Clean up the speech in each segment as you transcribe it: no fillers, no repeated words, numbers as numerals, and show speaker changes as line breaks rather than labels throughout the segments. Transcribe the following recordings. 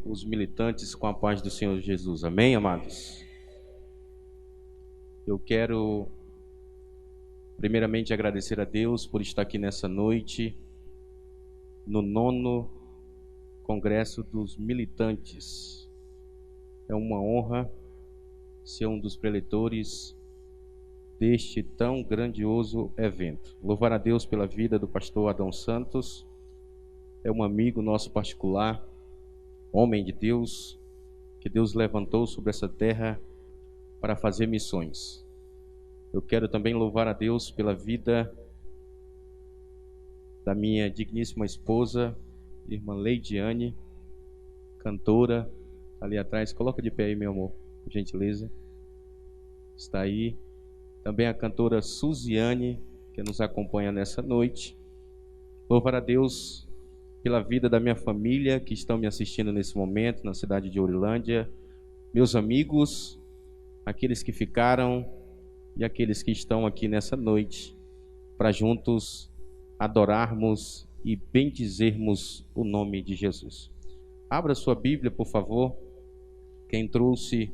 os militantes com a paz do Senhor Jesus. Amém, amados? Eu quero primeiramente agradecer a Deus por estar aqui nessa noite, no 9º Congresso dos Militantes. É uma honra ser um dos preletores deste tão grandioso evento. Louvar a Deus pela vida do pastor Adão Santos. É um amigo nosso particular, homem de Deus, que Deus levantou sobre essa terra para fazer missões. Eu quero também louvar a Deus pela vida da minha digníssima esposa, irmã Leidiane, cantora, ali atrás. Coloca de pé aí, meu amor, por gentileza. Está aí. Também a cantora Suziane, que nos acompanha nessa noite. Louvar a Deus pela vida da minha família, que estão me assistindo nesse momento, na cidade de Ourilândia. Meus amigos, aqueles que ficaram e aqueles que estão aqui nessa noite, para juntos adorarmos e bendizermos o nome de Jesus. Abra sua Bíblia, por favor. Quem trouxe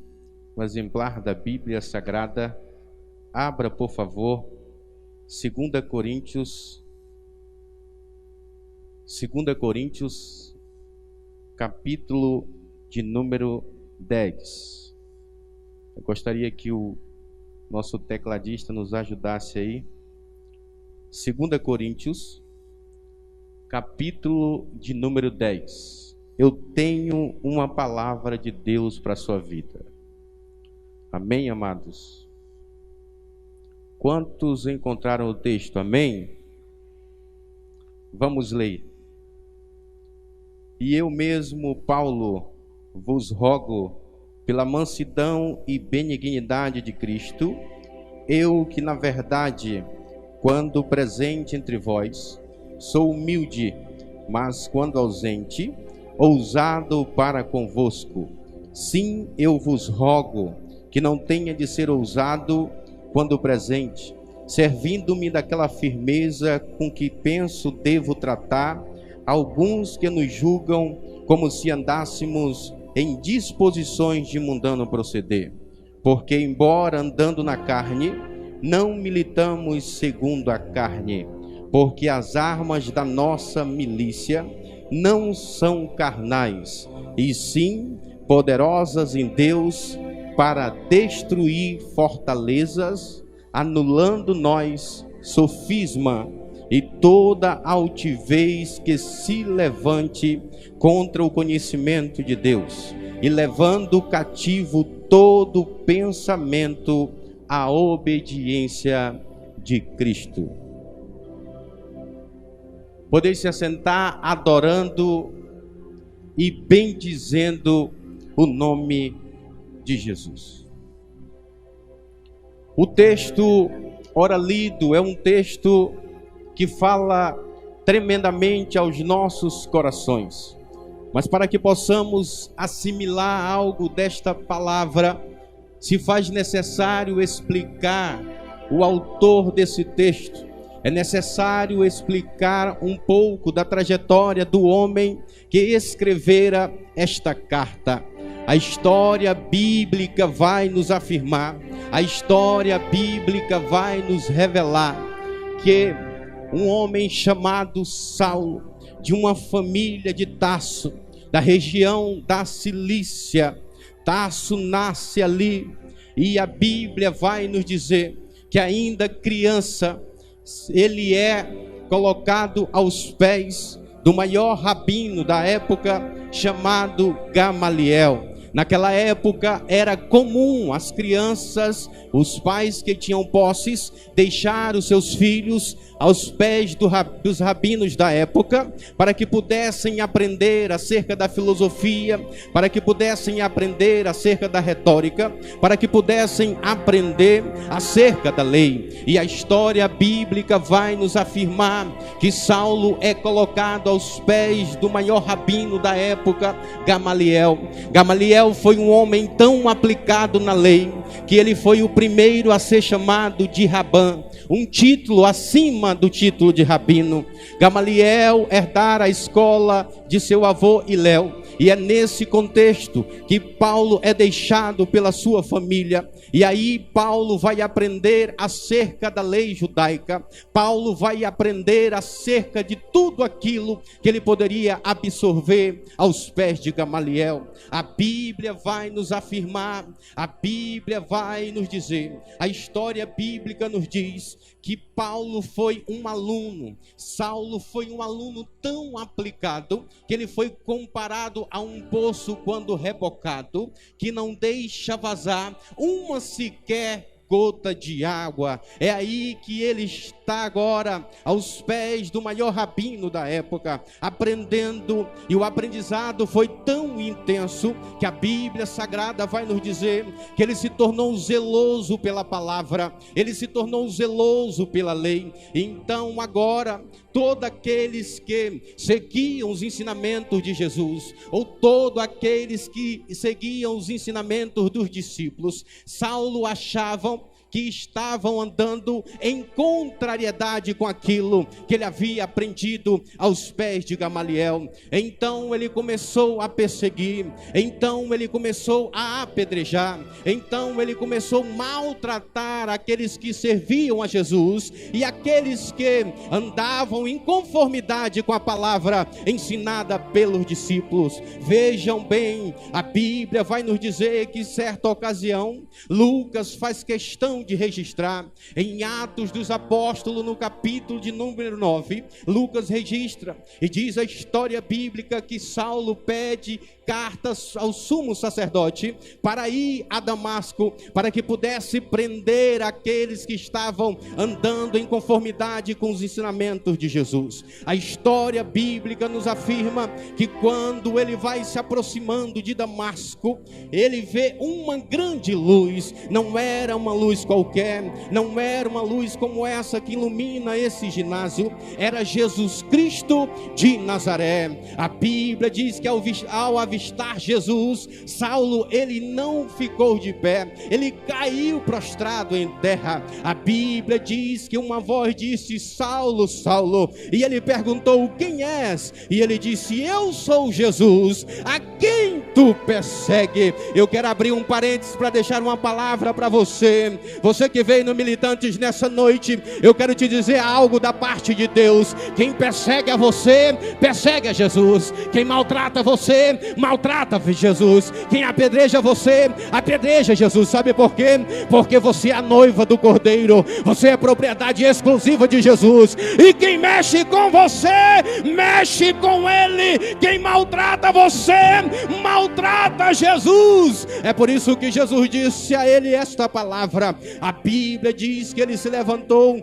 um exemplar da Bíblia Sagrada, abra, por favor, 2 Coríntios, capítulo de número 10. Eu gostaria que o nosso tecladista nos ajudasse aí. 2 Coríntios, capítulo de número 10. Eu tenho uma palavra de Deus para a sua vida. Amém, amados? Quantos encontraram o texto? Amém? Vamos ler. E eu mesmo, Paulo, vos rogo, pela mansidão e benignidade de Cristo, eu que na verdade, quando presente entre vós, sou humilde, mas quando ausente, ousado para convosco. Sim, eu vos rogo, que não tenha de ser ousado quando presente, servindo-me daquela firmeza com que penso devo tratar alguns que nos julgam como se andássemos em disposições de mundano proceder. Porque, embora andando na carne, não militamos segundo a carne, porque as armas da nossa milícia não são carnais, e sim poderosas em Deus para destruir fortalezas, anulando nós sofisma e toda altivez que se levante contra o conhecimento de Deus, e levando cativo todo pensamento à obediência de Cristo. Podeis se assentar adorando e bendizendo o nome de Jesus. O texto ora lido é um texto que fala tremendamente aos nossos corações. Mas para que possamos assimilar algo desta palavra, se faz necessário explicar o autor desse texto. É necessário explicar um pouco da trajetória do homem que escrevera esta carta. A história bíblica vai nos afirmar, a história bíblica vai nos revelar que um homem chamado Saulo, de uma família de Tarso, da região da Cilícia, Tarso nasce ali, e a Bíblia vai nos dizer que ainda criança, ele é colocado aos pés do maior rabino da época, chamado Gamaliel. Naquela época era comum as crianças, os pais que tinham posses, deixar os seus filhos aos pés dos rabinos da época, para que pudessem aprender acerca da filosofia, para que pudessem aprender acerca da retórica, para que pudessem aprender acerca da lei. E a história bíblica vai nos afirmar que Saulo é colocado aos pés do maior rabino da época, Gamaliel. Gamaliel foi um homem tão aplicado na lei, que ele foi o primeiro a ser chamado de Rabã, um título acima do título de rabino. Gamaliel herdara a escola de seu avô Hilel, E é nesse contexto que Paulo é deixado pela sua família. E aí Paulo vai aprender acerca da lei judaica. Paulo vai aprender acerca de tudo aquilo que ele poderia absorver aos pés de Gamaliel. A Bíblia vai nos afirmar, a Bíblia vai nos dizer, a história bíblica nos diz que Paulo foi um aluno, Saulo foi um aluno tão aplicado, que ele foi comparado a um poço quando rebocado, que não deixa vazar uma sequer gota de água. É aí que ele está agora, aos pés do maior rabino da época, aprendendo, e o aprendizado foi tão intenso, que a Bíblia Sagrada vai nos dizer, que ele se tornou zeloso pela palavra, ele se tornou zeloso pela lei. Então agora, todos aqueles que seguiam os ensinamentos de Jesus, ou todos aqueles que seguiam os ensinamentos dos discípulos, Saulo achavam que estavam andando em contrariedade com aquilo que ele havia aprendido aos pés de Gamaliel. Então ele começou a perseguir, então ele começou a apedrejar, então ele começou a maltratar aqueles que serviam a Jesus e aqueles que andavam em conformidade com a palavra ensinada pelos discípulos. Vejam bem, a Bíblia vai nos dizer que em certa ocasião, Lucas faz questão de registrar, em Atos dos Apóstolos, no capítulo de número 9, Lucas registra e diz a história bíblica que Saulo pede cartas ao sumo sacerdote para ir a Damasco, para que pudesse prender aqueles que estavam andando em conformidade com os ensinamentos de Jesus. A história bíblica nos afirma que quando ele vai se aproximando de Damasco, ele vê uma grande luz. Não era uma luz qualquer, não era uma luz como essa que ilumina esse ginásio, era Jesus Cristo de Nazaré. A Bíblia diz que ao avistar Jesus, Saulo, ele não ficou de pé, ele caiu prostrado em terra. A Bíblia diz que uma voz disse: Saulo, Saulo, e ele perguntou: quem és? E ele disse: eu sou Jesus, a quem tu persegue? Eu quero abrir um parênteses para deixar uma palavra para você, você que veio no Militantes nessa noite. Eu quero te dizer algo da parte de Deus: quem persegue a você, persegue a Jesus. Quem maltrata você, maltrata Jesus. Quem apedreja você, apedreja Jesus. Sabe por quê? Porque você é a noiva do Cordeiro, você é propriedade exclusiva de Jesus, e quem mexe com você, mexe com Ele. Quem maltrata você, maltrata Jesus. É por isso que Jesus disse a ele esta palavra. A Bíblia diz que ele se levantou,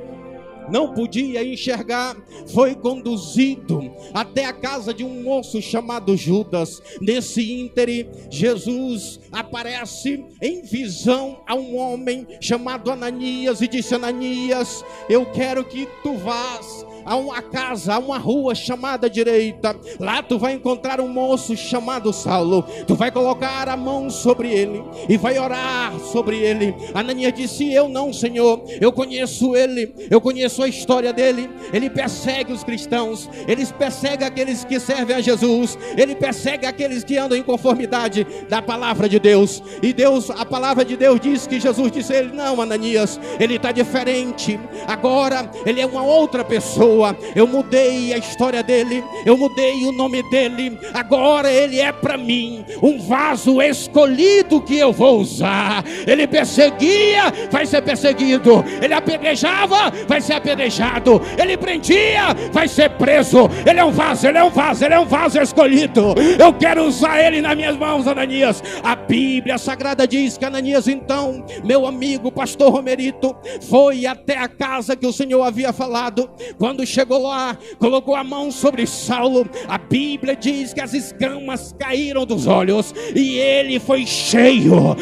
não podia enxergar, foi conduzido até a casa de um moço chamado Judas. Nesse íntere, Jesus aparece em visão a um homem chamado Ananias e disse: Ananias, eu quero que tu vás a uma casa, a uma rua chamada direita. Lá tu vai encontrar um moço chamado Saulo. Tu vai colocar a mão sobre ele e vai orar sobre ele. Ananias disse: eu não, Senhor, eu conheço ele, eu conheço a história dele. Ele persegue os cristãos, ele persegue aqueles que servem a Jesus, ele persegue aqueles que andam em conformidade da palavra de Deus. E Deus, a palavra de Deus diz que Jesus disse a ele: não, Ananias, ele está diferente, agora ele é uma outra pessoa. Eu mudei a história dele, eu mudei o nome dele, agora ele é para mim um vaso escolhido que eu vou usar. Ele perseguia, vai ser perseguido. Ele apedrejava, vai ser apedrejado. Ele prendia, vai ser preso. Ele é um vaso, ele é um vaso, ele é um vaso escolhido. Eu quero usar ele nas minhas mãos, Ananias. A Bíblia Sagrada diz que Ananias, então, meu amigo pastor Romerito, foi até a casa que o Senhor havia falado. Quando chegou lá, colocou a mão sobre Saulo. A Bíblia diz que as escamas caíram dos olhos e ele foi cheio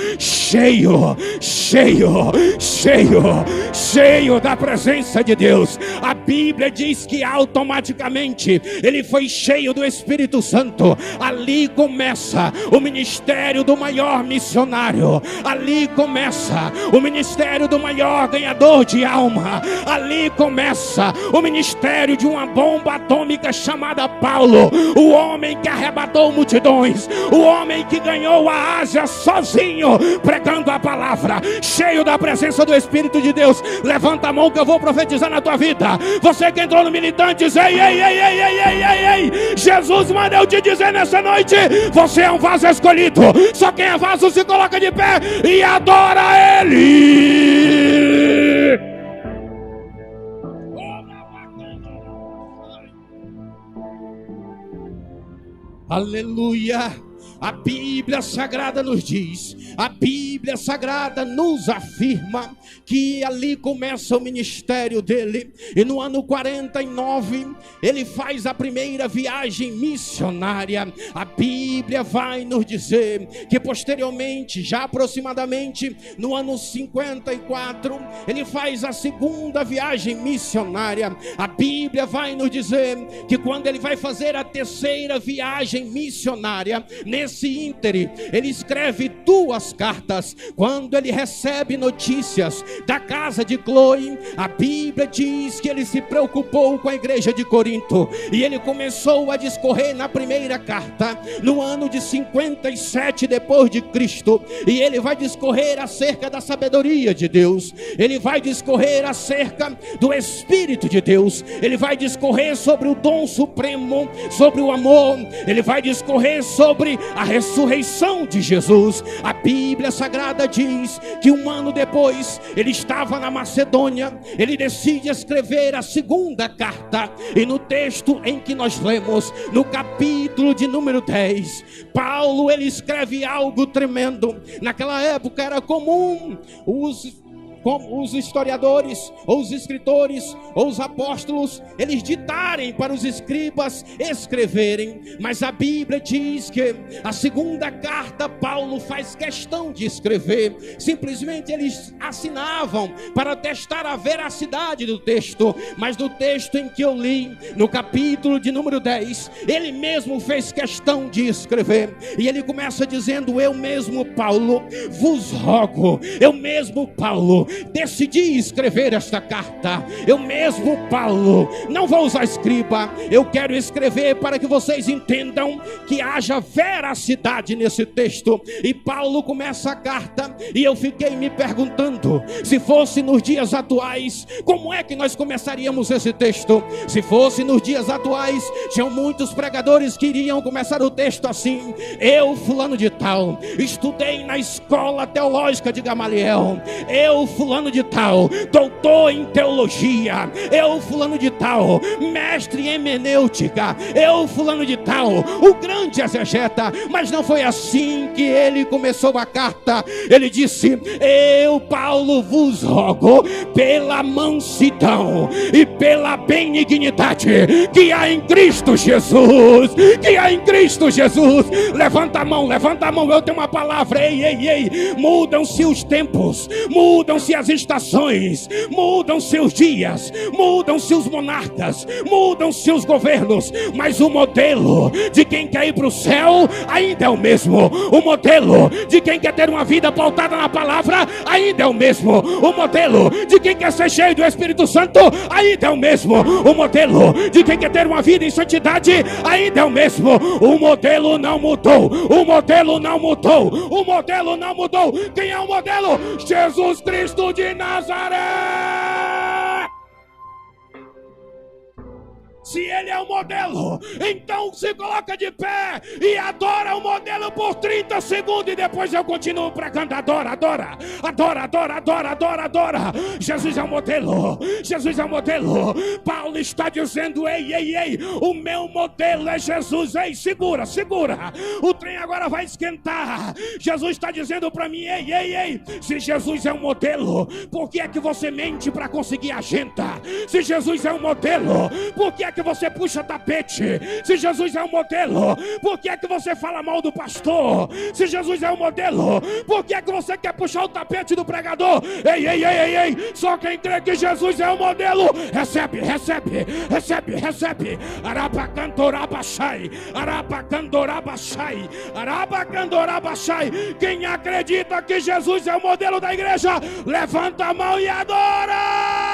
cheio da presença de Deus. A Bíblia diz que automaticamente ele foi cheio do Espírito Santo. Ali começa o ministério do maior missionário, ali começa o ministério do maior ganhador de alma, ali começa o ministério de uma bomba atômica chamada Paulo, o homem que arrebatou multidões, o homem que ganhou a Ásia sozinho, pregando a palavra, cheio da presença do Espírito de Deus. Levanta a mão que eu vou profetizar na tua vida. Você que entrou no Militantes, ei, Jesus manda eu te dizer nessa noite: você é um vaso escolhido. Só quem é vaso se coloca de pé e adora Ele. Aleluia. A Bíblia Sagrada nos diz, a Bíblia Sagrada nos afirma que ali começa o ministério dele. E no ano 49 ele faz a primeira viagem missionária. A Bíblia vai nos dizer que posteriormente, já aproximadamente no ano 54, ele faz a segunda viagem missionária. A Bíblia vai nos dizer que quando ele vai fazer a terceira viagem missionária, nesse íntere, ele escreve 2 cartas. Quando ele recebe notícias da casa de Cloe, a Bíblia diz que ele se preocupou com a igreja de Corinto, e ele começou a discorrer na primeira carta, no ano de 57 depois de Cristo, e ele vai discorrer acerca da sabedoria de Deus, ele vai discorrer acerca do Espírito de Deus, ele vai discorrer sobre o dom supremo, sobre o amor, ele vai discorrer sobre a ressurreição de Jesus. A Bíblia Sagrada diz que um ano depois ele estava na Macedônia, ele decide escrever a segunda carta, e no texto em que nós lemos, no capítulo de número 10, Paulo ele escreve algo tremendo. Naquela época era comum os historiadores, ou os escritores, ou os apóstolos, eles ditarem para os escribas escreverem, mas a Bíblia diz que a segunda carta Paulo faz questão de escrever. Simplesmente eles assinavam para testar a veracidade do texto, mas no texto em que eu li, no capítulo de número 10, ele mesmo fez questão de escrever, e ele começa dizendo: eu mesmo, Paulo, vos rogo, eu mesmo, Paulo, decidi escrever esta carta. Eu mesmo, Paulo, não vou usar escriba, eu quero escrever para que vocês entendam que haja veracidade nesse texto. E Paulo começa a carta, e eu fiquei me perguntando, se fosse nos dias atuais, como é que nós começaríamos esse texto? Se fosse nos dias atuais, tinham muitos pregadores que iriam começar o texto assim: eu, fulano de tal, estudei na escola teológica de Gamaliel, eu, fulano de tal, doutor em teologia, eu, fulano de tal, mestre em hermenêutica, eu, fulano de tal, o grande exegeta. Mas não foi assim que ele começou a carta. Ele disse: eu, Paulo, vos rogo pela mansidão e pela benignidade que há em Cristo Jesus, que há em Cristo Jesus. Levanta a mão, eu tenho uma palavra. Ei, mudam-se os tempos, mudam-se as estações, mudam-se os dias, mudam-se os monarcas, mudam-se os governos, mas o modelo de quem quer ir para o céu ainda é o mesmo. O modelo de quem quer ter uma vida pautada na palavra ainda é o mesmo. O modelo de quem quer ser cheio do Espírito Santo ainda é o mesmo. O modelo de quem quer ter uma vida em santidade ainda é o mesmo. O modelo não mudou. O modelo não mudou. O modelo não mudou. Quem é o modelo? Jesus Cristo de Nazaré. Se ele é o modelo, então se coloca de pé e adora o modelo por 30 segundos, e depois eu continuo pregando. Adora. Jesus é o modelo. Jesus é o modelo. Paulo está dizendo: ei, o meu modelo é Jesus. Ei, segura. O trem agora vai esquentar. Jesus está dizendo para mim: ei, se Jesus é um modelo, por que é que você mente para conseguir agenda? Se Jesus é um modelo, por que é que que você puxa tapete? Se Jesus é o modelo, por que é que você fala mal do pastor? Se Jesus é o modelo, por que é que você quer puxar o tapete do pregador? Ei, ei, ei, ei, ei. Só quem crê que Jesus é o modelo, recebe, recebe, recebe, recebe. Arabacandorabachai, Arabacandorabachai, Arabacandorabachai. Quem acredita que Jesus é o modelo da igreja, levanta a mão e adora!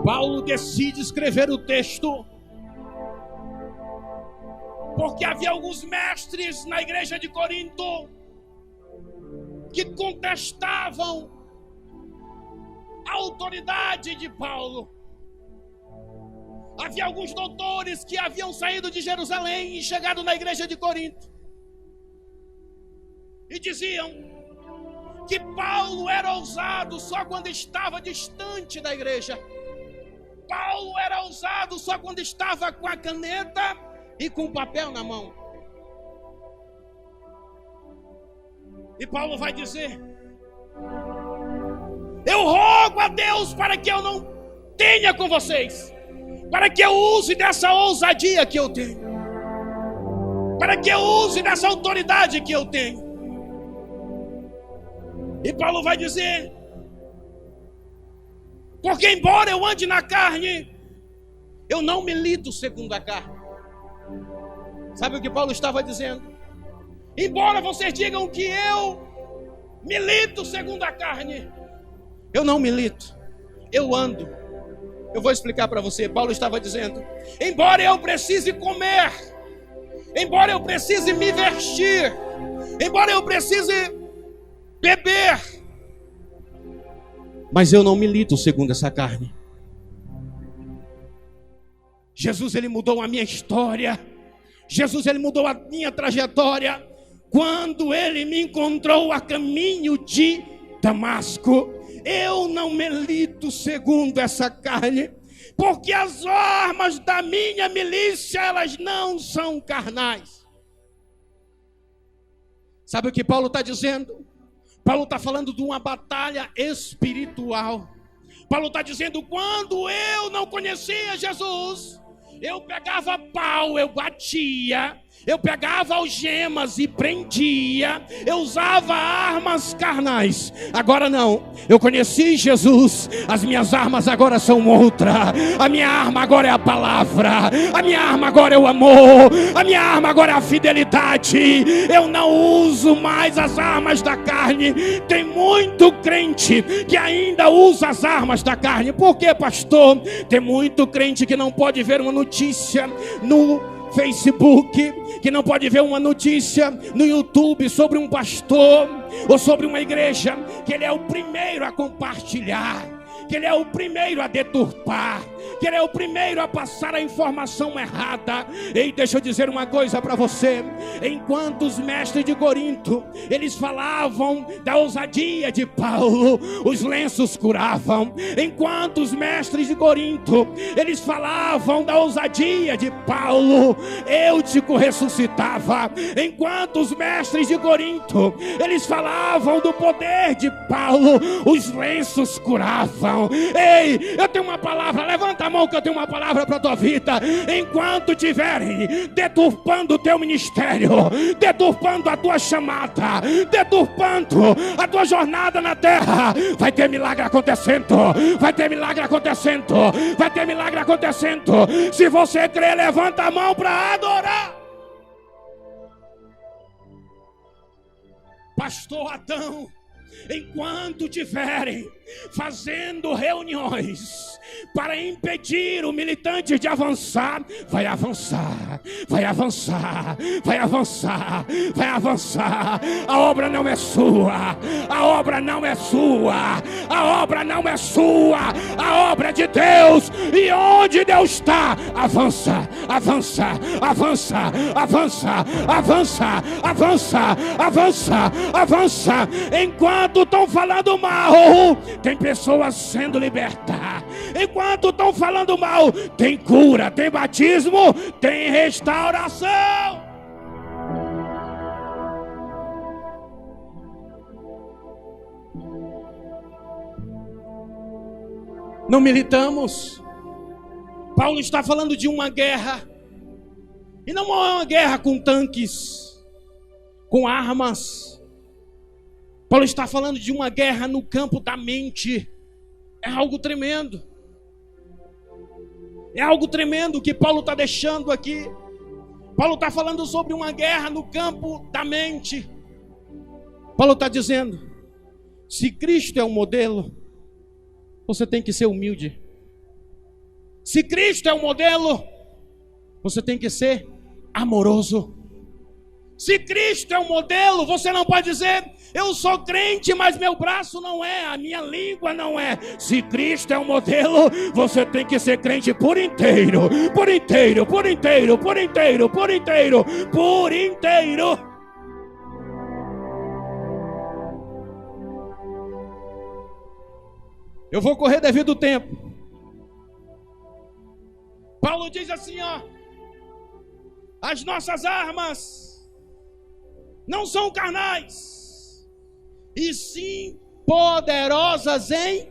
Paulo decide escrever o texto porque havia alguns mestres na igreja de Corinto que contestavam a autoridade de Paulo. Havia alguns doutores que haviam saído de Jerusalém e chegado na igreja de Corinto e diziam que Paulo era ousado só quando estava distante da igreja. Paulo era ousado só quando estava com a caneta e com o papel na mão. E Paulo vai dizer: eu rogo a Deus para que eu não tenha com vocês, para que eu use dessa ousadia que eu tenho, para que eu use dessa autoridade que eu tenho. E Paulo vai dizer: porque embora eu ande na carne, eu não milito segundo a carne. Sabe o que Paulo estava dizendo? Embora vocês digam que eu milito segundo a carne, eu não milito, eu ando. Eu vou explicar para você. Paulo estava dizendo: embora eu precise comer, embora eu precise me vestir, embora eu precise beber, mas eu não milito segundo essa carne. Jesus, ele mudou a minha história. Jesus, ele mudou a minha trajetória quando ele me encontrou a caminho de Damasco. Eu não milito segundo essa carne, porque as armas da minha milícia, elas não são carnais. Sabe o que Paulo está dizendo? Paulo está falando de uma batalha espiritual. Paulo está dizendo: quando eu não conhecia Jesus, eu pegava pau, eu batia, eu pegava algemas e prendia, eu usava armas carnais. Agora não, eu conheci Jesus, as minhas armas agora são outra. A minha arma agora é a palavra, a minha arma agora é o amor, a minha arma agora é a fidelidade. Eu não uso mais as armas da carne. Tem muito crente que ainda usa as armas da carne. Por quê, pastor? Tem muito crente que não pode ver uma notícia no Facebook, que não pode ver uma notícia no YouTube sobre um pastor ou sobre uma igreja, que ele é o primeiro a compartilhar, que ele é o primeiro a deturpar, que ele é o primeiro a passar a informação errada. E deixa eu dizer uma coisa para você: enquanto os mestres de Corinto, eles falavam da ousadia de Paulo, os lenços curavam. Enquanto os mestres de Corinto, eles falavam da ousadia de Paulo, Eutico ressuscitava. Enquanto os mestres de Corinto, eles falavam do poder de Paulo, os lenços curavam. Ei, eu tenho uma palavra, levanta a mão que eu tenho uma palavra para a tua vida. Enquanto tiverem deturpando o teu ministério, deturpando a tua chamada, deturpando a tua jornada na terra, vai ter milagre acontecendo, vai ter milagre acontecendo, vai ter milagre acontecendo. Se você crê, levanta a mão para adorar. Pastor Adão, enquanto tiverem fazendo reuniões para impedir o militante de avançar, vai avançar, vai avançar, vai avançar, vai avançar. A obra não é sua, a obra não é sua, a obra não é sua, a obra é de Deus. E onde Deus está, avança, avança, avança, avança, avança, avança, avança, avança. Enquanto estão falando mal, tem pessoas sendo libertas, enquanto estão falando mal, tem cura, tem batismo, tem restauração. Não militamos. Paulo está falando de uma guerra. E não é uma guerra com tanques, com armas. Paulo está falando de uma guerra no campo da mente. É algo tremendo. É algo tremendo que Paulo está deixando aqui. Paulo está falando sobre uma guerra no campo da mente. Paulo está dizendo: se Cristo é o modelo, você tem que ser humilde. Se Cristo é o modelo, você tem que ser amoroso. Se Cristo é o modelo, você não pode dizer: eu sou crente, mas meu braço não é, a minha língua não é. Se Cristo é o modelo, você tem que ser crente por inteiro, por inteiro, por inteiro, por inteiro, por inteiro, por inteiro. Eu vou correr devido ao tempo. Paulo diz assim, ó: as nossas armas não são carnais, e sim poderosas em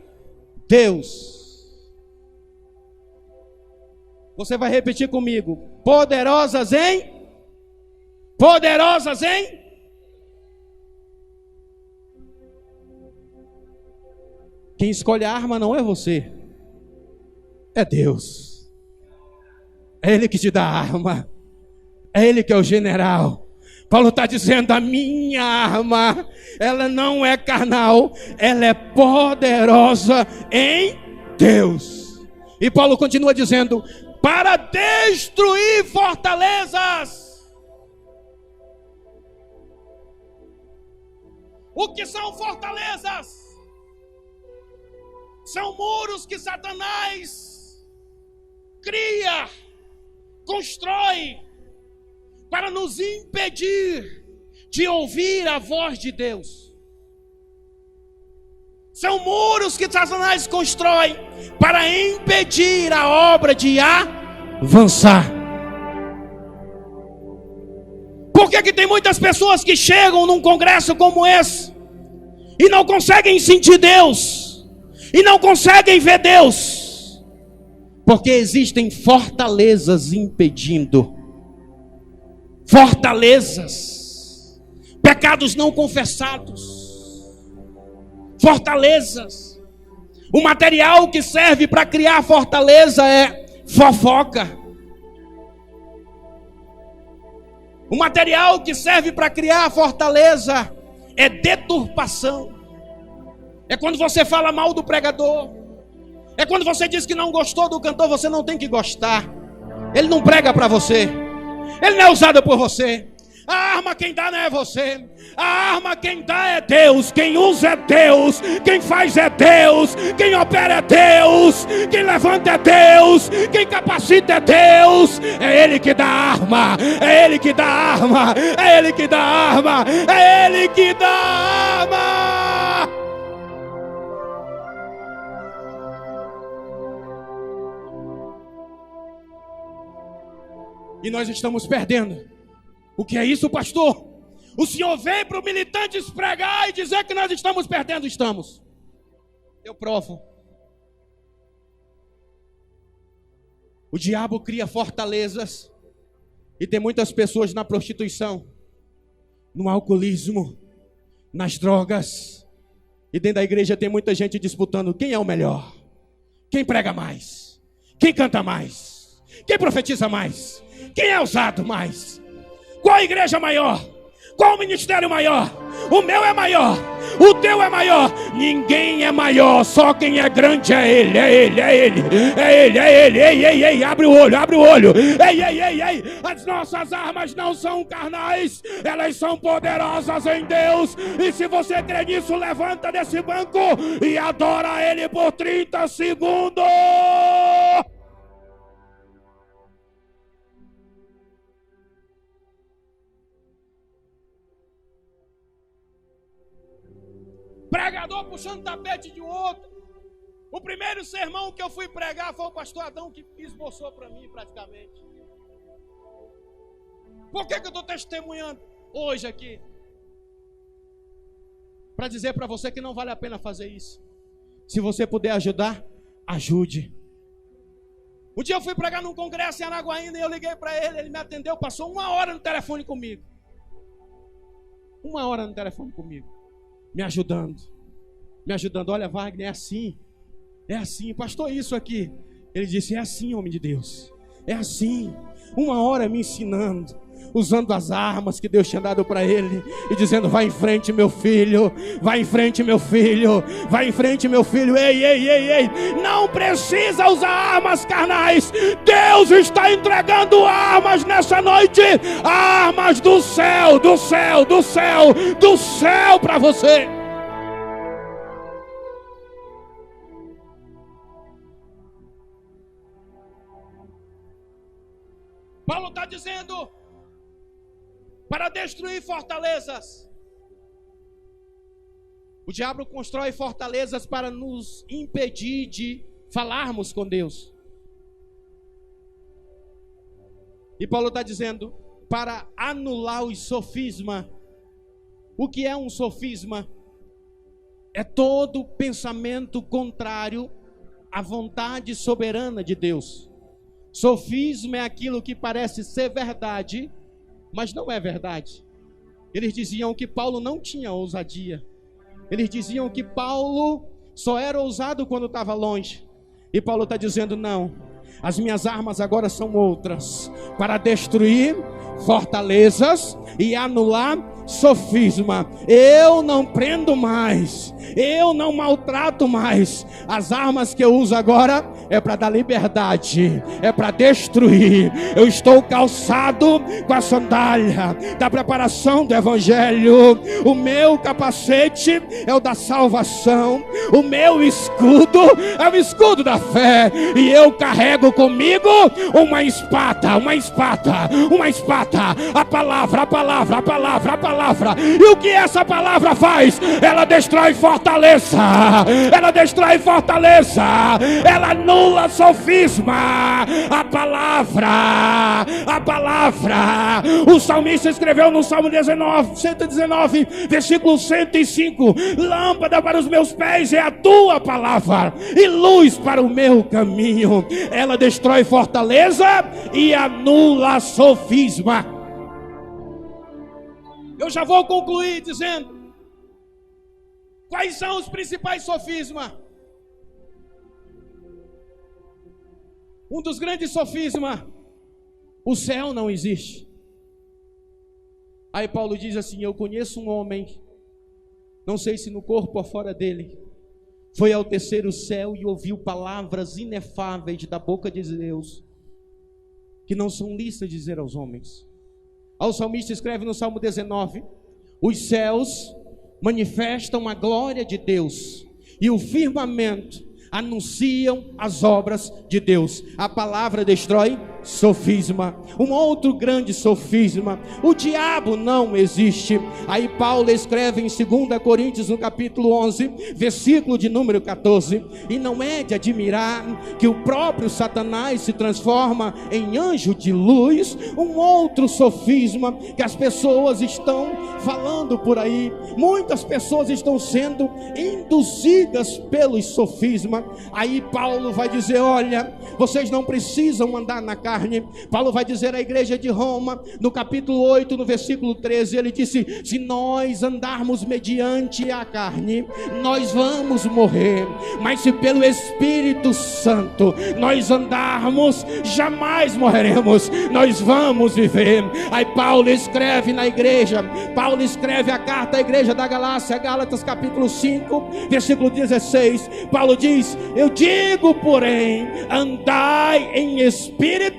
Deus. Você vai repetir comigo: poderosas em? Poderosas em? Quem escolhe a arma não é você, é Deus. É Ele que te dá a arma, é Ele que é o general. Paulo está dizendo: a minha arma, ela não é carnal, ela é poderosa em Deus. E Paulo continua dizendo: para destruir fortalezas. O que são fortalezas? São muros que Satanás cria, constrói, para nos impedir de ouvir a voz de Deus. São muros que Satanás constrói para impedir a obra de avançar. Por que tem muitas pessoas que chegam num congresso como esse e não conseguem sentir Deus? E não conseguem ver Deus? Porque existem fortalezas impedindo. Fortalezas, pecados não confessados, fortalezas. O material que serve para criar fortaleza é fofoca. O material que serve para criar fortaleza é deturpação. É quando você fala mal do pregador. É quando você diz que não gostou do cantor. Você não tem que gostar. Ele não prega para você. Ele não é usado por você. A arma quem dá não é você. A arma quem dá é Deus. Quem usa é Deus. Quem faz é Deus. Quem opera é Deus. Quem levanta é Deus. Quem capacita é Deus. É Ele que dá a arma. É Ele que dá a arma. É Ele que dá a arma. É Ele que dá a arma. E nós estamos perdendo. O que é isso, pastor? O senhor vem para os militantes pregar e dizer que nós estamos perdendo. Estamos. Eu provo. O diabo cria fortalezas. E tem muitas pessoas na prostituição, no alcoolismo, nas drogas. E dentro da igreja tem muita gente disputando quem é o melhor, quem prega mais, quem canta mais, quem profetiza mais, quem é usado mais? Qual a igreja maior? Qual o ministério maior? O meu é maior, o teu é maior. Ninguém é maior, só quem é grande é Ele, é Ele, é Ele, é Ele, é Ele. Ei, ei, ei, abre o olho, abre o olho. Ei, ei, ei, ei, as nossas armas não são carnais, elas são poderosas em Deus. E se você crê nisso, levanta desse banco e adora Ele por 30 segundos. Pregador puxando tapete de um outro, O primeiro sermão que eu fui pregar foi o pastor Adão que esboçou para mim praticamente. Por que eu estou testemunhando hoje aqui? Para dizer para você que não vale a pena fazer isso. Se você puder ajudar, ajude. Um dia eu fui pregar num congresso em Araguaína e eu liguei para ele, ele me atendeu, passou 1 hora no telefone comigo. 1 hora no telefone comigo, me ajudando. Olha, Wagner, é assim, pastor, isso aqui. Ele disse, é assim, homem de Deus, é assim. 1 hora me ensinando, usando as armas que Deus tinha dado para ele, e dizendo, vai em frente meu filho, vai em frente meu filho, vai em frente meu filho, ei, não precisa usar armas carnais, Deus está entregando armas nessa noite, armas do céu para você. Paulo está dizendo, para destruir fortalezas. O diabo constrói fortalezas para nos impedir de falarmos com Deus. E Paulo está dizendo, para anular os sofismas. O que é um sofisma? É todo pensamento contrário à vontade soberana de Deus. Sofisma é aquilo que parece ser verdade, mas não é verdade. Eles diziam que Paulo não tinha ousadia. Eles diziam que Paulo só era ousado quando estava longe. E Paulo está dizendo, não, as minhas armas agora são outras, para destruir fortalezas e anular sofisma. Eu não prendo mais, eu não maltrato mais. As armas que eu uso agora é para dar liberdade, é para destruir. Eu estou calçado com a sandália da preparação do evangelho. O meu capacete é o da salvação. O meu escudo é o escudo da fé. E eu carrego comigo uma espada. A palavra. E o que essa palavra faz? Ela destrói fortaleza. Ela anula sofisma. A palavra. O salmista escreveu no Salmo 119, versículo 105: lâmpada para os meus pés é a tua palavra e luz para o meu caminho. Ela destrói fortaleza e anula sofisma. Eu já vou concluir dizendo quais são os principais sofismas. Um dos grandes sofismas: o céu não existe. Aí Paulo diz assim: eu conheço um homem, não sei se no corpo ou fora dele, foi ao terceiro céu e ouviu palavras inefáveis da boca de Deus, que não são lícitas de dizer aos homens. O salmista escreve no Salmo 19: os céus manifestam a glória de Deus, e o firmamento anunciam as obras de Deus. A palavra destrói sofisma. Um outro grande sofisma: o diabo não existe. Aí Paulo escreve em 2 Coríntios no capítulo 11, versículo de número 14: e não é de admirar que o próprio Satanás se transforma em anjo de luz. Um outro sofisma que as pessoas estão falando por aí, muitas pessoas estão sendo induzidas pelos sofismas. Aí Paulo vai dizer: olha, vocês não precisam andar na carne. Paulo vai dizer à igreja de Roma, no capítulo 8, no versículo 13, ele disse: se nós andarmos mediante a carne, nós vamos morrer, mas se pelo Espírito Santo nós andarmos, jamais morreremos, nós vamos viver. Aí Paulo escreve na igreja, Paulo escreve a carta à igreja da Galácia, Gálatas capítulo 5, versículo 16, Paulo diz: eu digo, porém, andai em espírito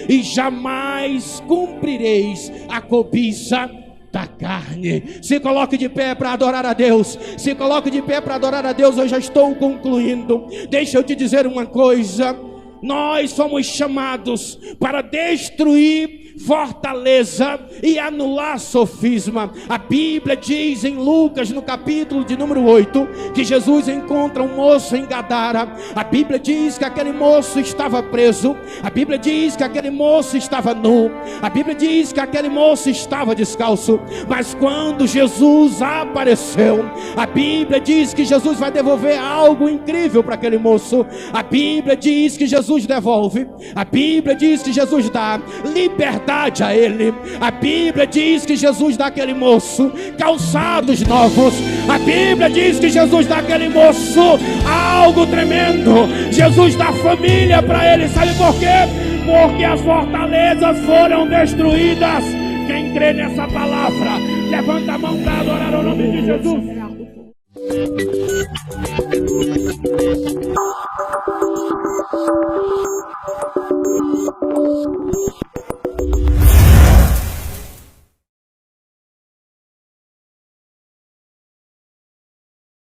e jamais cumprireis a cobiça da carne. Se coloque de pé para adorar a Deus. Se coloque de pé para adorar a Deus. Eu já estou concluindo. Deixa eu te dizer uma coisa: nós somos chamados para destruir fortaleza e anular sofisma. A Bíblia diz em Lucas, no capítulo de número 8, que Jesus encontra um moço em Gadara. A Bíblia diz que aquele moço estava preso. A Bíblia diz que aquele moço estava nu. A Bíblia diz que aquele moço estava descalço. Mas quando Jesus apareceu, a Bíblia diz que Jesus vai devolver algo incrível para aquele moço. A Bíblia diz que Jesus devolve. A Bíblia diz que Jesus dá liberdade a ele. A Bíblia diz que Jesus dá àquele moço calçados novos. A Bíblia diz que Jesus dá àquele moço algo tremendo. Jesus dá família para ele. Sabe por quê? Porque as fortalezas foram destruídas. Quem crê nessa palavra, levanta a mão para adorar o nome de Jesus.